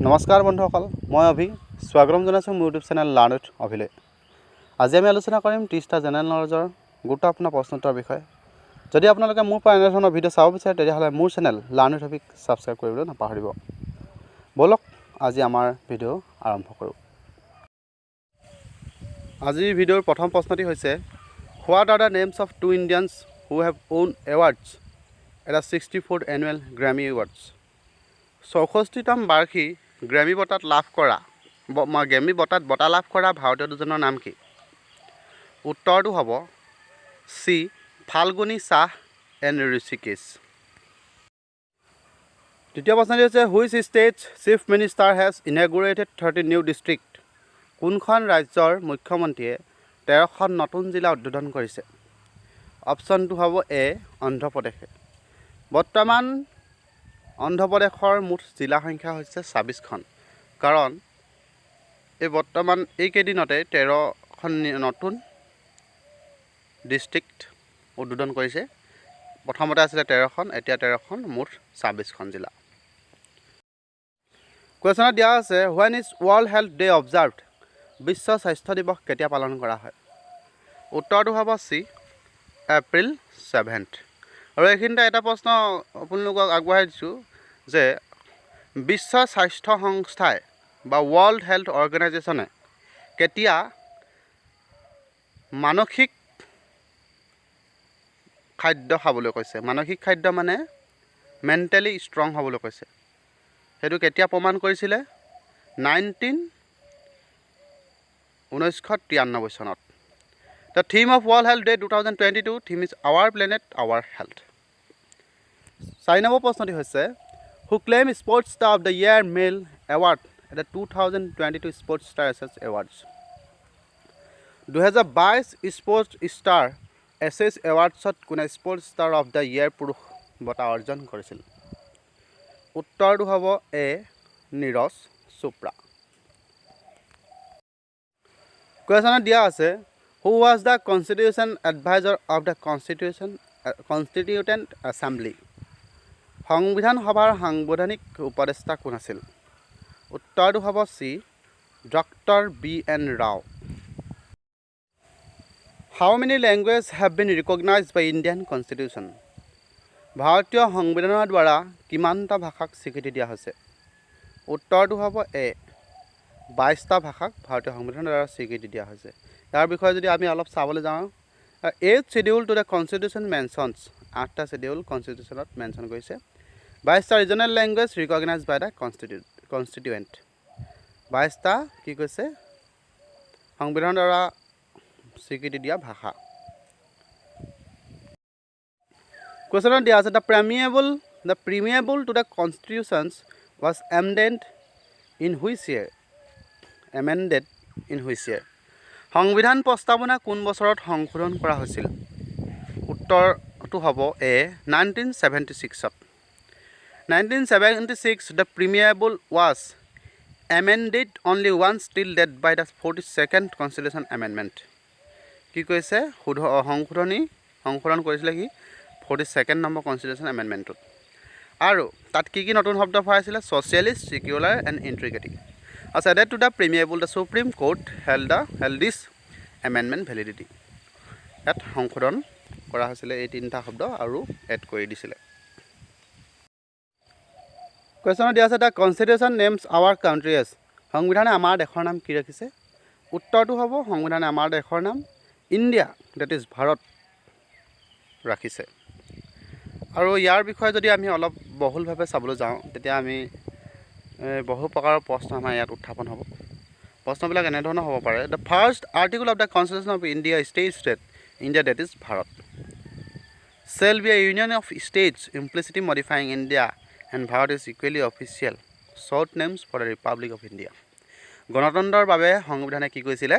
নমস্কাৰ বন্ধুসকল, মই অভি স্বাগতম জনাইছোঁ মোৰ ইউটিউব চেনেল লাৰ্ণ উইথ অভিলৈ। আজি আমি আলোচনা কৰিম 30টা জেনেৰেল নলেজৰ গুৰুত্বপূৰ্ণ প্ৰশ্নোত্তৰ বিষয়ে। যদি আপোনালোকে মোৰ পৰা এনেধৰণৰ ভিডিঅ' চাব বিচাৰে তেতিয়াহ'লে মোৰ channel learn with Abhik subscribe কৰিবলৈ নাপাহৰিব। ব'লক আজি আমাৰ ভিডিঅ' আৰম্ভ কৰোঁ। আজিৰ ভিডিঅ'ৰ প্ৰথম প্ৰশ্নটি হৈছে, what are the names of two Indians who have won awards at the 64th annual Grammy awards. 64তম বাৰ্ষিক গ্ৰেমি বঁটাত বঁটা লাভ কৰা ভাৰতীয় দুজনৰ নাম কি? উত্তৰটো হ'ব চি, ফাল্গুনী শ্বাহ এণ্ড ঋষিকেশ। দ্বিতীয় প্ৰশ্নটি হৈছে, which states chief minister has inaugurated 30 new district. কোনখন ৰাজ্যৰ মুখ্যমন্ত্ৰীয়ে 13খন নতুন জিলা উদ্বোধন কৰিছে? অপশ্যনটো হ'ব এ, অন্ধ্ৰপ্ৰদেশে। বৰ্তমান অন্ধ্ৰপ্ৰদেশৰ মুঠ জিলা সংখ্যা হৈছে 26খন, কাৰণ বৰ্তমান এইকেইদিনতে 13খন নতুন ডিষ্ট্ৰিক্ট উদ্বোধন কৰিছে। প্ৰথমতে আছিলে 13খন, এতিয়া 13খন, মুঠ 26খন জিলা। কুৱেশ্যনত দিয়া আছে, when is World Health Day observed. বিশ্ব স্বাস্থ্য দিৱস কেতিয়া পালন কৰা হয়? উত্তৰটো হ'ব চি, এপ্ৰিল 7। আৰু এইখিনিতে এটা প্ৰশ্ন আপোনালোকক আগবঢ়াই দিছোঁ যে বিশ্ব স্বাস্থ্য সংস্থাই বা ৱৰ্ল্ড হেল্থ অৰ্গেনাইজেশ্যনে কেতিয়া মানসিক খাদ্য খাবলৈ কৈছে? মানসিক খাদ্য মানে মেণ্টেলি ষ্ট্ৰং হ'বলৈ কৈছে। সেইটো কেতিয়া প্ৰমাণ কৰিছিলে? 1993 চনত। The theme of World Health Day 2022 theme is our planet our health. 4 number প্ৰশ্নটি হৈছে, who claim Sportstar of the year male award at the 2022 Sportstar awards. 2022 Sportstar aces এৱাৰ্ডছত কোনে স্পৰ্টষ্টাৰ অফ দ্য ইয়েৰ পুৰুষ বঁটা অৰ্জন কৰিছিল? উত্তৰটো হ'ব এ, নীৰজ চোপ্ৰা। কুৱেশ্যনত দিয়া আছে, who was the constitution adviser of the constituent assembly. সংবিধান সভাৰ সাংবিধানিক উপদেষ্টা কোন আছিল? উত্তৰটো হ'ব C, doctor B N Rao. How many language have been recognised by Indian constitution. ভাৰতীয় সংবিধানৰ দ্বাৰা কিমানটা ভাষাক স্বীকৃতি দিয়া হৈছে? উত্তৰটো হ'ব এ, 22টা ভাষাক ভাৰতীয় সংবিধানৰ দ্বাৰা স্বীকৃতি দিয়া হৈছে। ইয়াৰ বিষয়ে যদি আমি অলপ চাবলৈ যাওঁ, 8th schedule to the constitution mentions, 8টা schedule কনষ্টিটিউশ্যনত মেনশ্যন কৰিছে। 22টা regional language recognised by the constituent. 22টা কি কৈছে? সংবিধানৰ দ্বাৰা স্বীকৃতি দিয়া ভাষা। কুৱেশ্যনত দিয়া আছে, the preamble to the constitutions was amended in which year. সংবিধান প্ৰস্তাৱনা কোন বছৰত সংশোধন কৰা হৈছিল? উত্তৰটো হ'ব এ, 1976ত। 1976 the preamble was amended only once till date by the 42nd constitution amendment. কি কৈছে? সংশোধন কৰিছিলে কি? 42nd number constitution এমেণ্ডমেণ্টটোত। আৰু তাত কি কি নতুন শব্দ ভৰাইছিলে? Socialist, secular and integrity. আচ্ছা, added to the preamble the Supreme Court held this amendment validity. ইয়াত সংশোধন কৰা হৈছিলে এই 3টা শব্দ আৰু এড কৰি দিছিলে। কুৱেশ্যনত দিয়া আছে, the constitution names our country as. সংবিধানে আমাৰ দেশৰ নাম কি ৰাখিছে? উত্তৰটো হ'ব, সংবিধানে আমাৰ দেশৰ নাম ইণ্ডিয়া, ডেট ইজ ভাৰত ৰাখিছে। আৰু ইয়াৰ বিষয়ে যদি আমি অলপ বহুলভাৱে চাবলৈ যাওঁ, তেতিয়া আমি বহু প্ৰকাৰৰ প্ৰশ্ন আমাৰ ইয়াত উত্থাপন হ'ব। প্ৰশ্নবিলাক এনেধৰণৰ হ'ব পাৰে, the first article of the constitution of India states that India, that is Bharat, shall be a union of states implicitly modifying India and Bharat is equally official short names for the republic of India. গণতন্ত্ৰৰ বাবে সংবিধানে কি কৈছিলে?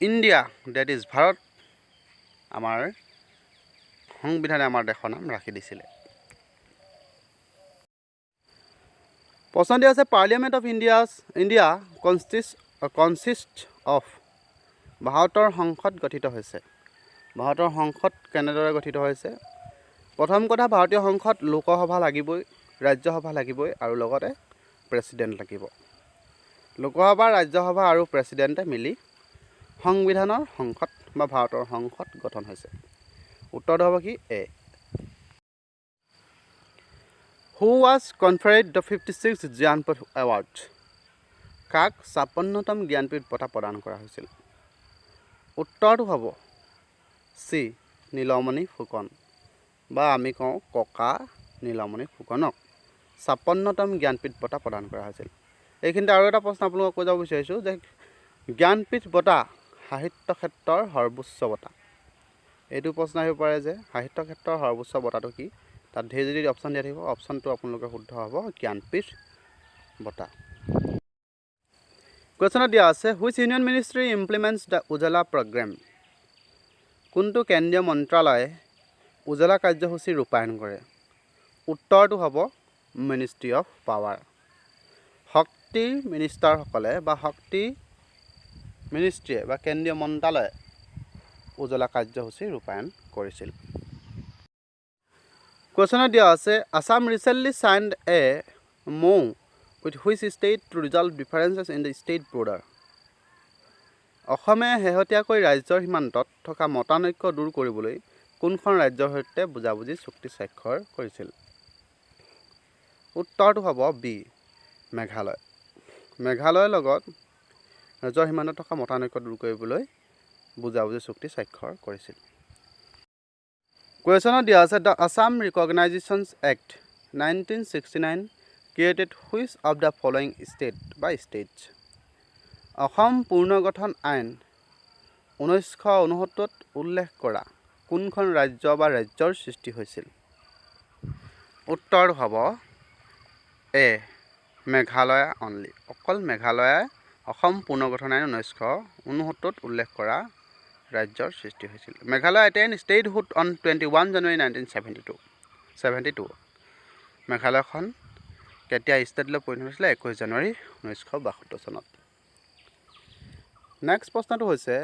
India, that is Bharat, আমাৰ সংবিধানে আমাৰ দেশৰ নাম ৰাখি দিছিলে। প্ৰশ্ন দিয়া আছে, parliament of India consist of. ভাৰতৰ সংসদ গঠিত হৈছে। ভাৰতৰ সংসদ কেনেদৰে গঠিত হৈছে? প্ৰথম কথা, ভাৰতীয় সংসদ লোকসভা লাগিবই, ৰাজ্যসভা লাগিবই, আৰু লগতে প্ৰেছিডেণ্ট লাগিব। লোকসভা, ৰাজ্যসভা আৰু প্ৰেছিডেণ্টে মিলি সংবিধানৰ সংসদ বা ভাৰতৰ সংসদ গঠন হৈছে। উত্তৰটো হ'ব কি A. Who was conferred the 56th Jnanpith award? কাক 56তম জ্ঞানপীঠ বঁটা প্ৰদান কৰা হৈছিল? উত্তৰটো হ'ব চি নীলমণি ফুকন, বা আমি কওঁ ককা নীলমণি ফুকনক 56তম জ্ঞানপীঠ বঁটা প্ৰদান কৰা হৈছিল। এইখিনিতে আৰু এটা প্ৰশ্ন আপোনালোকক কৈ যাব বিচাৰিছোঁ যে জ্ঞানপীঠ বঁটা সাহিত্য ক্ষেত্ৰৰ সৰ্বোচ্চ বঁটা। এইটো প্ৰশ্ন আহিব পাৰে যে সাহিত্য ক্ষেত্ৰৰ সৰ্বোচ্চ বঁটাটো কি? তাত ধেৰ যদি অপশ্যন দিয়া থাকিব, অপশ্যনটো আপোনালোকে শুদ্ধ হ'ব জ্ঞানপীঠ বঁটা। কুৱেশ্যনত দিয়া আছে which union ministry implements the Ujala programme? কোনটো কেন্দ্ৰীয় মন্ত্ৰালয়ে উজালা কাৰ্যসূচী ৰূপায়ণ কৰে? উত্তৰটো হ'ব মিনিষ্ট্ৰী অফ পাৱাৰ। শক্তি মিনিষ্টাৰসকলে বা শক্তি মিনিষ্ট্ৰীয়ে বা কেন্দ্ৰীয় মন্ত্ৰালয়ে উজালা কাৰ্যসূচী ৰূপায়ণ কৰিছিল। কুৱেশ্যনত দিয়া আছে Assam recently signed a MoU with which state to resolve differences in the state border? অসমে শেহতীয়াকৈ ৰাজ্যৰ সীমান্তত থকা মতানৈক্য দূৰ কৰিবলৈ কোনখন ৰাজ্যৰ সৈতে বুজাবুজি চুক্তি স্বাক্ষৰ কৰিছিল? উত্তৰটো হ'ব বি মেঘালয়। মেঘালয়ৰ লগত ৰাজ্যৰ সীমান্তত থকা মতানৈক্য দূৰ কৰিবলৈ বুজাবুজি চুক্তি স্বাক্ষৰ কৰিছিল। কুৱেশ্যনত দিয়া আছে the Assam recognisations act 1969 created which of the following state বা ষ্টেটছ? অসম পুনৰ্গঠন আইন 1969ত উল্লেখ কৰা কোনখন ৰাজ্য বা ৰাজ্যৰ সৃষ্টি হৈছিল? উত্তৰ হ'ব এ মেঘালয় অনলি। অকল মেঘালয়ে অসম পুনৰ্গঠন আইন 1969ত উল্লেখ কৰা ৰাজ্যৰ সৃষ্টি হৈছিল। মেঘালয় এটেইন ষ্টেটহুড অন 21 জানুৱাৰী 1972। মেঘালয়খন কেতিয়া ষ্টেটলৈ পৰিণত হৈছিলে? 21 জানুৱাৰী 1972 চনত। নেক্সট প্ৰশ্নটো হৈছে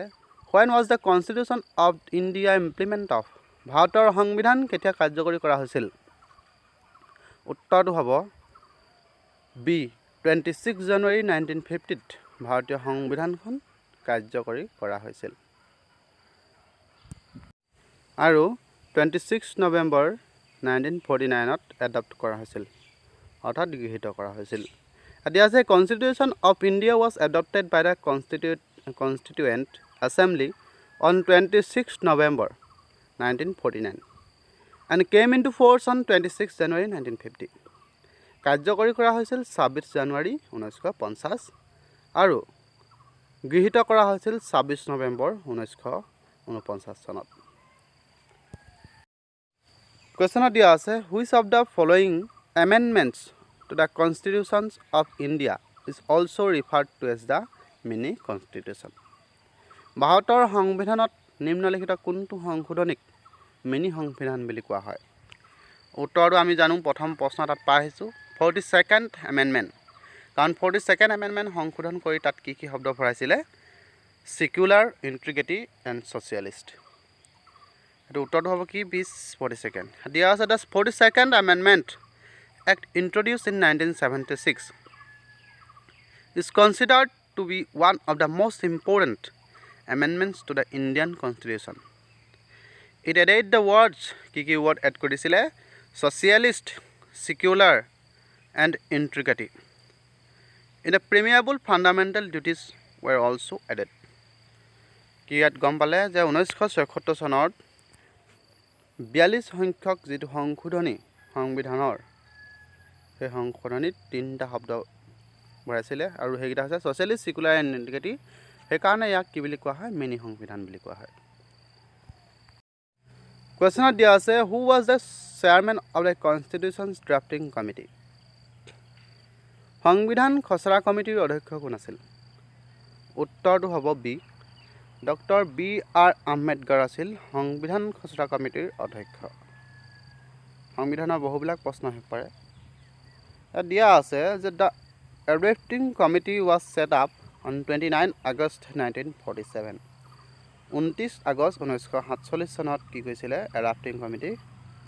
when was the constitution of India implement of? ভাৰতৰ সংবিধান কেতিয়া কাৰ্যকৰী কৰা হৈছিল? উত্তৰটো হ'ব বি 26 জানুৱাৰী 1950ত ভাৰতীয় সংবিধানখন কাৰ্যকৰী কৰা হৈছিল। আৰু 26 নৱেম্বৰ 1949ত এডপ্ট কৰা হৈছিল, অৰ্থাৎ গৃহীত কৰা হৈছিল। এতিয়া আছে constitution of India was adopted by the constituent assembly on 26 November 1949 and came into force on 26 January 1950। কাৰ্যকৰী কৰা হৈছিল 26 জানুৱাৰী 1950 আৰু গৃহীত কৰা হৈছিল 26 নৱেম্বৰ 1949 চনত। কুৱেশ্যনত দিয়া আছে which of the following amendments to the constitutions of India is also' referred to as the mini constitution? ভাৰতৰ সংবিধানত নিম্নলিখিত কোনটো সংশোধনীক মিনি সংবিধান বুলি কোৱা হয়? উত্তৰটো আমি জানো, প্ৰথম প্ৰশ্ন তাত পাই আহিছোঁ 42nd এমেণ্ডমেণ্ট। কাৰণ 42nd এমেণ্ডমেণ্ট সংশোধন কৰি তাত কি কি শব্দ ভৰাইছিলে? Secular, integrity and socialist. এইটো উত্তৰটো হ'ব কি 42nd। দিয়া আছে the 42nd amendment act introduce in 1976 is considered to be one of the most important amendments to the Indian constitution. It added the words, কি কি ৱৰ্ড এড কৰিছিলে? Socialist, secular and integrity. In the preamble fundamental duties were also' added. কি ইয়াত গম পালে যে 1976 চনত 42 সংখ্যক যিটো সংশোধনী সংবিধানৰ, সেই সংশোধনীত 3টা শব্দ ভৰাইছিলে আৰু সেইকেইটা হৈছে ছ'চিয়েলিষ্ট, ছিকুলাৰ এণ্ড ইণ্টিগ্ৰিটি। সেইকাৰণে ইয়াক কি বুলি কোৱা হয়? মিনি সংবিধান বুলি কোৱা হয়। কুৱেশ্যনত দিয়া আছে who was the chairman of the constitutions drafting committee? সংবিধান খচৰা কমিটিৰ অধ্যক্ষ কোন আছিল? উত্তৰটো হ'ব বি ডক্টৰ B.R. আম্বেদকাৰ আছিল সংবিধান খচৰা কমিটিৰ অধ্যক্ষ। সংবিধানৰ বহুবিলাক প্ৰশ্ন আহিব পাৰে। ইয়াত দিয়া আছে যে the drafting committee was set up on 29 August 1947। 29 August 1947 চনত কি কৰিছিলে? ড্ৰাফটিং কমিটি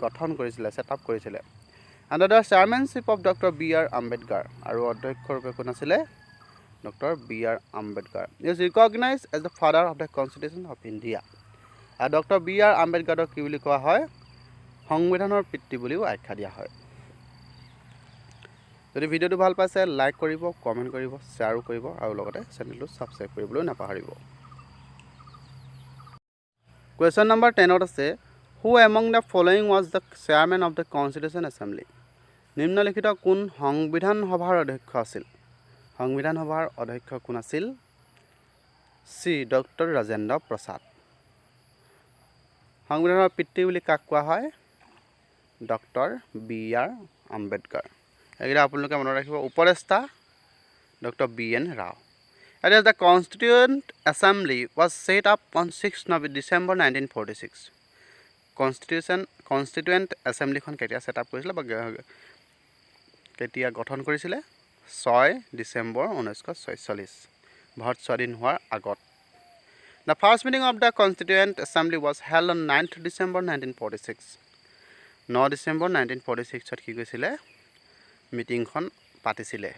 গঠন কৰিছিলে, ছেট আপ কৰিছিলে। Under the chairmanship of doctor B.R. Ambedkar আৰু অধ্যক্ষৰূপে কোন আছিলে doctor B.R. Ambedkar is recognised as the father of the constitution of India আৰু ডক্টৰ B.R. আম্বেদকাৰক কি বুলি কোৱা হয় সংবিধানৰ পিতৃ বুলিও আখ্যা দিয়া হয় যদি ভিডিঅ'টো ভাল পাইছে লাইক কৰিব কমেণ্ট কৰিব শ্বেয়াৰো কৰিব আৰু লগতে চেনেলটো ছাবস্ক্ৰাইব কৰিবলৈ নাপাহৰিব কুৱেশ্যন নম্বৰ 10 আছে who among the following was the chairman of the constitution assembly নিম্নলিখিত কোন সংবিধান সভাৰ অধ্যক্ষ আছিল সংবিধান সভাৰ অধ্যক্ষ কোন আছিল শ্ৰী ডক্টৰ ৰাজেন্দ্ৰ প্ৰসাদ সংবিধানৰ পিতৃ বুলি কাক কোৱা হয় ডক্টৰ B.R. আম্বেদকাৰ এগিলা আপোনালোকে মনত ৰাখিব উপদেষ্টা doctor B.N. Rao It is the Constituent Assembly was set up on 6 December 1946 Constituent Assembly খন কেতিয়া set up কৰিছিল বা কেতিয়া গঠন কৰিছিলে 6 ডিসেম্বৰ 1946 ভাৰত স্বাধীন হোৱাৰ আগত The first meeting of the Constituent Assembly was held on 9th December 1946 9 December 1946 ত কি কৈছিলে মিটিংখন পাতিছিলে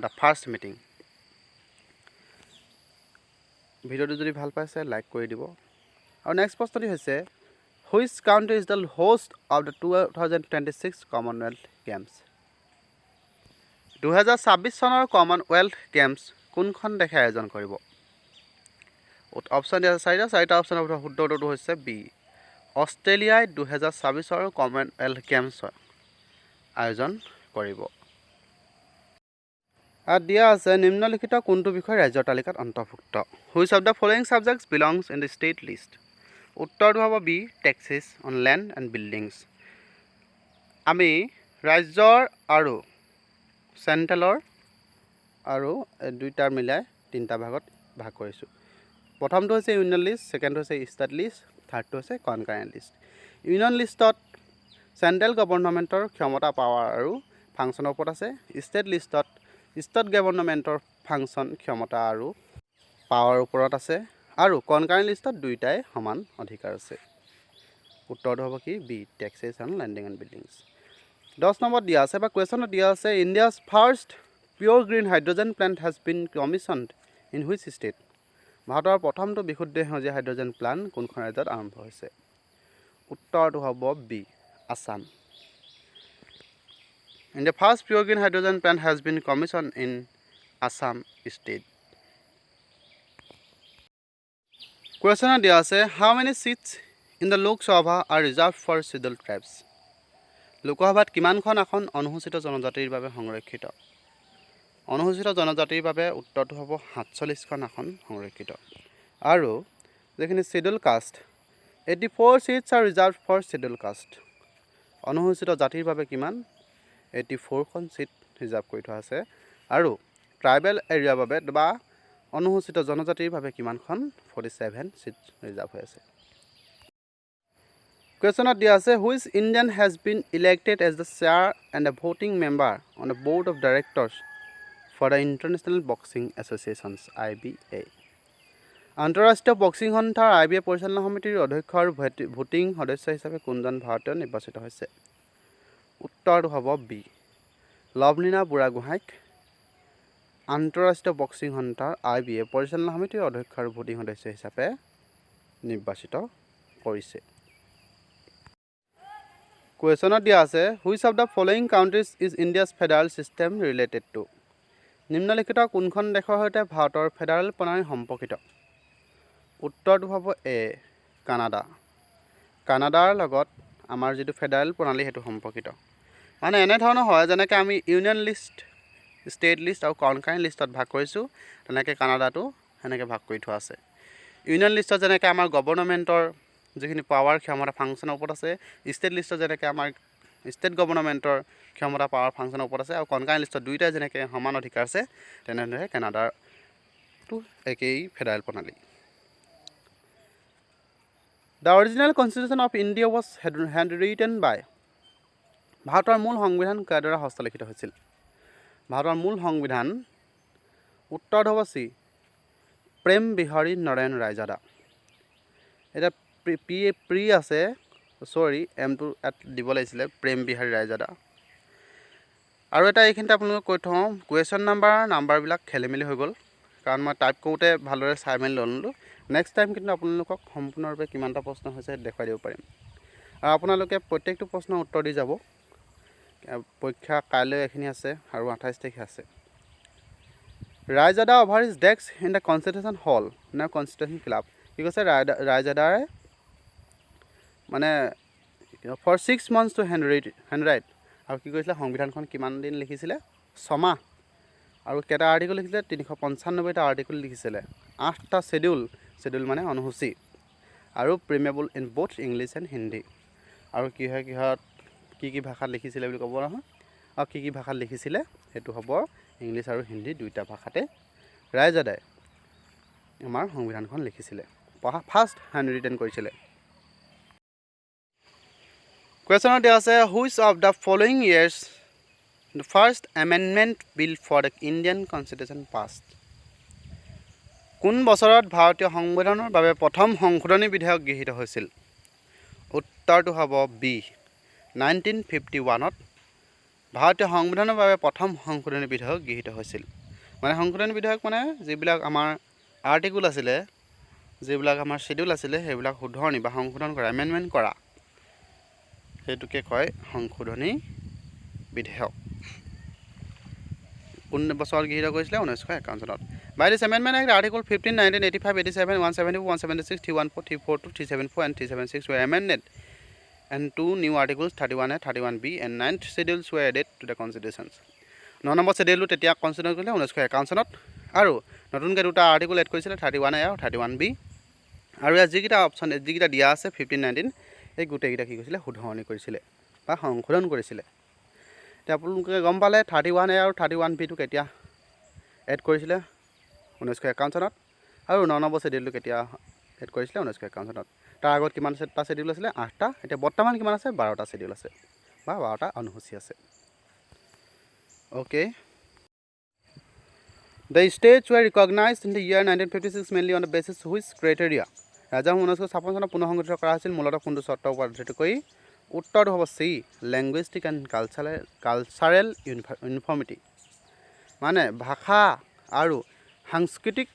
the first meeting ভিডিওটো যদি ভাল পাইছে লাইক কৰি দিব আৰু নেক্সট প্ৰশ্নটি হৈছে Which country is the host of the 2026 Commonwealth Games 2026 চনৰ কমনৱেলথ গেমছ কোনখন দেশে আয়োজন কৰিব অপচন দিয়া চাৰিটা অপচনৰ উত্তৰটো হৈছে বি অষ্ট্ৰেলিয়াই 2026 চনৰ কমনৱেলথ গেমছ আয়োজন কৰিব আৰ দিয়া আছে নিম্নলিখিত কোনটো বিষয় ৰাজ্যৰ তালিকাত অন্তৰ্ভুক্ত which of the following subjects belongs in the state list উত্তৰটো হ'ব B taxes on land and buildings আমি ৰাজ্যৰ আৰু চেণ্ট্ৰেলৰ আৰু দুইটাৰ মিলাই তিনিটা ভাগত ভাগ কৰিছোঁ প্ৰথমটো হৈছে ইউনিয়ন লিষ্ট ছেকেণ্ডটো হৈছে ষ্টেট লিষ্ট থাৰ্ডটো হৈছে কনকাৰেণ্ট লিষ্ট ইউনিয়ন লিষ্টত চেণ্ট্ৰেল গভৰ্ণমেণ্টৰ ক্ষমতা পাৱাৰ আৰু ফাংচনৰ ওপৰত আছে ষ্টেট লিষ্টত ষ্টেট গভৰ্ণমেণ্টৰ ফাংচন ক্ষমতা আৰু পাৱাৰ ওপৰত আছে আৰু কনকাৰেণ্ট লিষ্টত দুইটাই সমান অধিকাৰ আছে উত্তৰটো হ'ব কি B taxes and landing and buildings 10 নম্বৰ দিয়া আছে বা কুৱেশ্যনত দিয়া আছে India's first pure green hydrogen plant has been commissioned in which state ভাৰতৰ প্ৰথমটো বিশুদ্ধ সেউজীয়া হাইড্ৰজেন প্লাণ্ট কোনখন ৰাজ্যত আৰম্ভ হৈছে উত্তৰটো হ'ব B Assam India first pure green hydrogen plant has been commissioned in Assam state. Question দিয়া আছে how many seats in the Lok Sabha are reserved for scheduled tribes? লোকসভাত কিমানখন আসন অনুসূচিত জনজাতিৰ বাবে সংৰক্ষিত অনুসূচিত জনজাতিৰ বাবে উত্তৰটো হ'ব 47খন আসন সংৰক্ষিত আৰু যেখিনি scheduled caste 84 seats are reserved for scheduled caste অনুসূচিত জাতিৰ বাবে কিমান 84খন সিট ৰিজাৰ্ভ কৰি থোৱা আছে আৰু ট্ৰাইবেল এৰিয়াৰ বাবে বা অনুসূচিত জনজাতিৰ বাবে কিমানখন 47 সিট ৰিজাৰ্ভ হৈ আছে কুৱেশ্যনত দিয়া আছে which Indian has been elected as the chair and a voting member on the board of directors for the international boxing associations IBA আন্তঃৰাষ্ট্ৰীয় বক্সিং সন্থাৰ IBA পৰিচালনা সমিতিৰ অধ্যক্ষ আৰু ভোটিং সদস্য হিচাপে কোনজন ভাৰতীয় নিৰ্বাচিত হৈছে উত্তৰটো হ'ব বি লভলীনা বুঢ়াগোহাঁইক আন্তঃৰাষ্ট্ৰীয় বক্সিং সন্থাৰ IBA পৰিচালনা সমিতিৰ অধ্যক্ষ আৰু ভোটিং সদস্য হিচাপে নিৰ্বাচিত কৰিছে কুৱেশ্যনত দিয়া আছে which of the following countries is India's federal system related to নিম্নলিখিত কোনখন দেশৰ সৈতে ভাৰতৰ ফেডাৰেল প্ৰণালী সম্পৰ্কিত উত্তৰটো হ'ব এ কানাডা কানাডাৰ লগত আমাৰ যিটো ফেডাৰেল প্ৰণালী সেইটো সম্পৰ্কিত মানে এনেধৰণৰ হয় যেনেকৈ আমি ইউনিয়ন লিষ্ট ষ্টেট লিষ্ট আৰু কনকাৰেণ্ট লিষ্টত ভাগ কৰিছোঁ তেনেকৈ কানাডাটো সেনেকৈ ভাগ কৰি থোৱা আছে ইউনিয়ন লিষ্টত যেনেকৈ আমাৰ গভৰ্ণমেণ্টৰ যিখিনি পাৱাৰ ক্ষমতা ফাংচনৰ ওপৰত আছে ষ্টেট লিষ্টত যেনেকৈ আমাৰ ষ্টেট গভৰ্ণমেণ্টৰ ক্ষমতা পাৱাৰ ফাংচনৰ ওপৰত আছে আৰু কনকাৰেণ্ট লিষ্টত দুইটাই যেনেকৈ সমান অধিকাৰ আছে তেনেদৰে কানাডাৰটো একেই ফেডাৰেল প্ৰণালী The original constitution of India was handwritten by ভাৰতৰ মূল সংবিধান কাৰদ্বাৰা হস্তলিখিত হৈছিল ভাৰতৰ মূল সংবিধান উত্তৰ হ'ব চি প্ৰেম বিহাৰী নৰেন ৰায়জাদা এটা প্ৰি আছে সৰি এমটো দিব লাগিছিলে প্ৰেম বিহাৰী ৰায়জাদা আৰু এটা এইখিনিতে আপোনালোকক কৈ থওঁ কুৱেশ্যন নাম্বাৰবিলাক খেলিমেলি হৈ গ'ল কাৰণ মই টাইপ কৰোঁতে ভালদৰে চাই মেলি ল'লোঁ নেক্সট টাইম কিন্তু আপোনালোকক সম্পূৰ্ণৰূপে কিমানটা প্ৰশ্ন হৈছে দেখুৱাই দিব পাৰিম আৰু আপোনালোকে প্ৰত্যেকটো প্ৰশ্নৰ উত্তৰ দি যাব পৰীক্ষা কাইলৈ এখিনি আছে আৰু 28 তাৰিখে আছে Raizada over is desk in the constitution hall নে কনষ্টিটিউশ্যন ক্লাব কি কৈছে ৰাইজাদাৰে মানে ফৰ 6 months টু হেণ্ডৰাইট আৰু কি কৈছিলে সংবিধানখন কিমান দিন লিখিছিলে 6 মাহ আৰু কেইটা আৰ্টিকল লিখিছিলে 395টা আৰ্টিকল লিখিছিলে 8টা শেডিউল মানে অনুসূচী আৰু preamble in both English and Hindi আৰু কি হয় কিহত কি ভাষাত লিখিছিলে বুলি ক'ব নহয় আৰু কি ভাষাত লিখিছিলে সেইটো হ'ব ইংলিছ আৰু হিন্দী দুইটা ভাষাতে ৰাইজাদাই আমাৰ সংবিধানখন লিখিছিলে ফাৰ্ষ্ট হেণ্ডৰিটেন কৰিছিলে কুৱেশ্যনত দিয়া আছে which of the following years the first amendment bill for the Indian constitution passed কোন বছৰত ভাৰতীয় সংবিধানৰ বাবে প্ৰথম সংশোধনী বিধেয়ক গৃহীত হৈছিল উত্তৰটো হ'ব বি 1951ত ভাৰতীয় সংবিধানৰ বাবে প্ৰথম সংশোধনী বিধেয়ক গৃহীত হৈছিল মানে সংশোধনী বিধেয়ক মানে যিবিলাক আমাৰ আৰ্টিকল আছিলে যিবিলাক আমাৰ শেডিউল আছিলে সেইবিলাক শুধৰণি বা সংশোধন কৰা এমেণ্ডমেণ্ট কৰা সেইটোকে কয় সংশোধনী বিধেয়ক কোন বছৰত গৃহীত কৰিছিলে 1951 চনত By this amendment act, Article 15, 1985, 87, 174, 176, 314, 342, 374 and 376 were amended and two new articles 31A, 31B and 9th schedules were added to the constitutions. 9 number scheduleটো তেতিয়া কনষ্টিটিউশ্যন কৰিলে 1951 চনত আৰু নতুনকৈ দুটা আৰ্টিকল এড কৰিছিলে 31A আৰু 31B আৰু ইয়াত যিকেইটা অপশ্যন যিকেইটা দিয়া আছে 15, 19 এই গোটেইকেইটা কি কৰিছিলে শুধৰণি কৰিছিলে বা সংশোধন কৰিছিলে এতিয়া আপোনালোকে গম পালে 31A আৰু 31Bটো কেতিয়া এড কৰিছিলে 1951 চনত আৰু 9 নম্বৰ scheduleটো কেতিয়া এড কৰিছিলে 1951 চনত তাৰ আগত কিমানটা schedule আছিলে 8টা এতিয়া বৰ্তমান কিমান আছে 12টা schedule আছে বা 12টা অনুসূচী আছে Okay. The states were recognized in the year 1956 mainly on the basis of which criteria? ৰাজ্যসমূহ 1956 চনত পুনৰ সংগঠিত কৰা হৈছিল মূলতঃ কোনটো চৰ্তৰ ওপৰত ভিত্তি কৰি উত্তৰটো হ'ব C linguistic and cultural uniformity মানে ভাষা আৰু সাংস্কৃতিক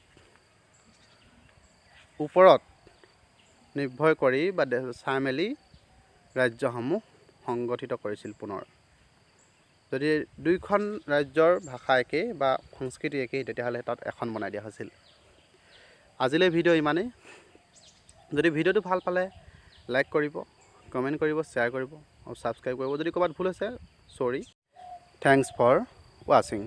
ওপৰত নিৰ্ভৰ কৰি বা চাই মেলি ৰাজ্যসমূহ সংগঠিত কৰিছিল পুনৰ যদি দুইখন ৰাজ্যৰ ভাষা একে বা সংস্কৃতি একে তেতিয়াহ'লে তাত এখন বনাই দিয়া হৈছিল আজিলৈ ভিডিঅ' ইমানেই যদি ভিডিঅ'টো ভাল পালে লাইক কৰিব কমেণ্ট কৰিব শ্বেয়াৰ কৰিব আৰু ছাবস্ক্ৰাইব কৰিব যদি ক'ৰবাত ভুল হৈছে সৰি থ্যাংকছ ফৰ ৱাচিং